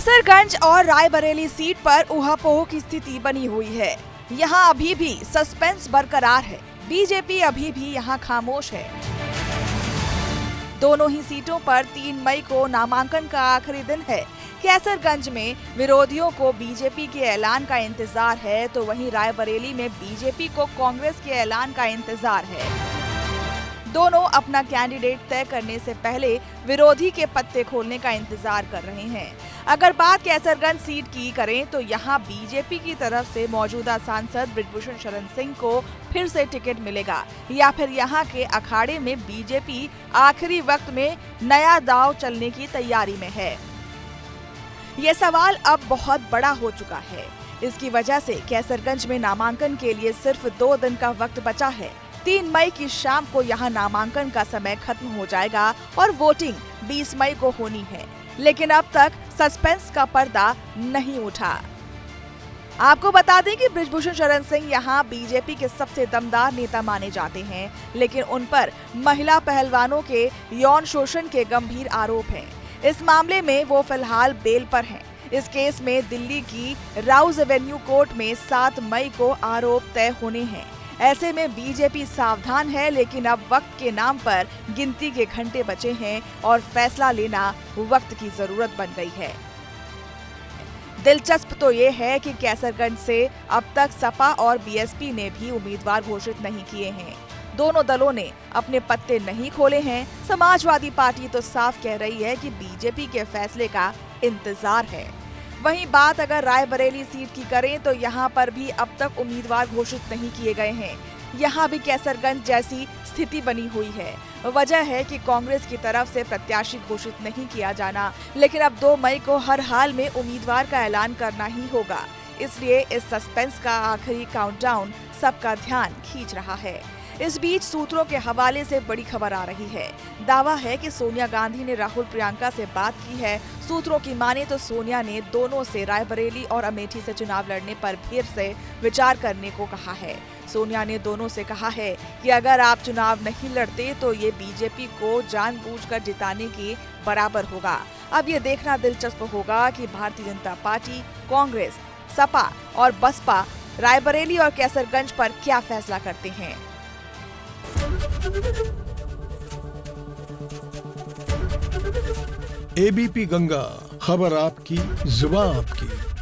कैसरगंज और रायबरेली सीट पर ऊहापोह की स्थिति बनी हुई है। यहाँ अभी भी सस्पेंस बरकरार है। बीजेपी अभी भी यहाँ खामोश है। दोनों ही सीटों पर 3 मई को नामांकन का आखिरी दिन है। कैसरगंज में विरोधियों को बीजेपी के ऐलान का इंतजार है, तो वहीं रायबरेली में बीजेपी को कांग्रेस के ऐलान का इंतजार है। दोनों अपना कैंडिडेट तय करने से पहले विरोधी के पत्ते खोलने का इंतजार कर रहे हैं। अगर बात कैसरगंज सीट की करें तो यहाँ बीजेपी की तरफ से मौजूदा सांसद बृजभूषण शरण सिंह को फिर से टिकट मिलेगा या फिर यहाँ के अखाड़े में बीजेपी आखिरी वक्त में नया दांव चलने की तैयारी में है। ये सवाल अब बहुत बड़ा हो चुका है। इसकी वजह से कैसरगंज में नामांकन के लिए सिर्फ 2 दिन का वक्त बचा है। 3 मई की शाम को यहाँ नामांकन का समय खत्म हो जाएगा और वोटिंग 20 मई को होनी है, लेकिन अब तक सस्पेंस का पर्दा नहीं उठा। आपको बता दें कि बृजभूषण शरण सिंह यहाँ बीजेपी के सबसे दमदार नेता माने जाते हैं, लेकिन उन पर महिला पहलवानों के यौन शोषण के गंभीर आरोप हैं। इस मामले में वो फिलहाल बेल पर हैं। इस केस में दिल्ली की राउज एवेन्यू कोर्ट में 7 मई को आरोप तय होने हैं। ऐसे में बीजेपी सावधान है, लेकिन अब वक्त के नाम पर गिनती के घंटे बचे हैं और फैसला लेना वक्त की जरूरत बन गई है। दिलचस्प तो ये है कि कैसरगंज से अब तक सपा और बीएसपी ने भी उम्मीदवार घोषित नहीं किए हैं। दोनों दलों ने अपने पत्ते नहीं खोले हैं। समाजवादी पार्टी तो साफ कह रही है कि बीजेपी के फैसले का इंतजार है। वहीं बात अगर रायबरेली सीट की करें तो यहाँ पर भी अब तक उम्मीदवार घोषित नहीं किए गए हैं। यहाँ भी कैसरगंज जैसी स्थिति बनी हुई है। वजह है कि कांग्रेस की तरफ से प्रत्याशी घोषित नहीं किया जाना, लेकिन अब 2 मई को हर हाल में उम्मीदवार का ऐलान करना ही होगा। इसलिए इस सस्पेंस का आखिरी काउंटडाउन सबका ध्यान खींच रहा है। इस बीच सूत्रों के हवाले से बड़ी खबर आ रही है। दावा है कि सोनिया गांधी ने राहुल प्रियंका से बात की है। सूत्रों की माने तो सोनिया ने दोनों से रायबरेली और अमेठी से चुनाव लड़ने पर फिर से विचार करने को कहा है। सोनिया ने दोनों से कहा है कि अगर आप चुनाव नहीं लड़ते तो ये बीजेपी को जानबूझकर जिताने के बराबर होगा। अब ये देखना दिलचस्प होगा कि भारतीय जनता पार्टी, कांग्रेस, सपा और बसपा रायबरेली और कैसरगंज पर क्या फैसला करते हैं। एबीपी गंगा, खबर आपकी, जुबान आपकी।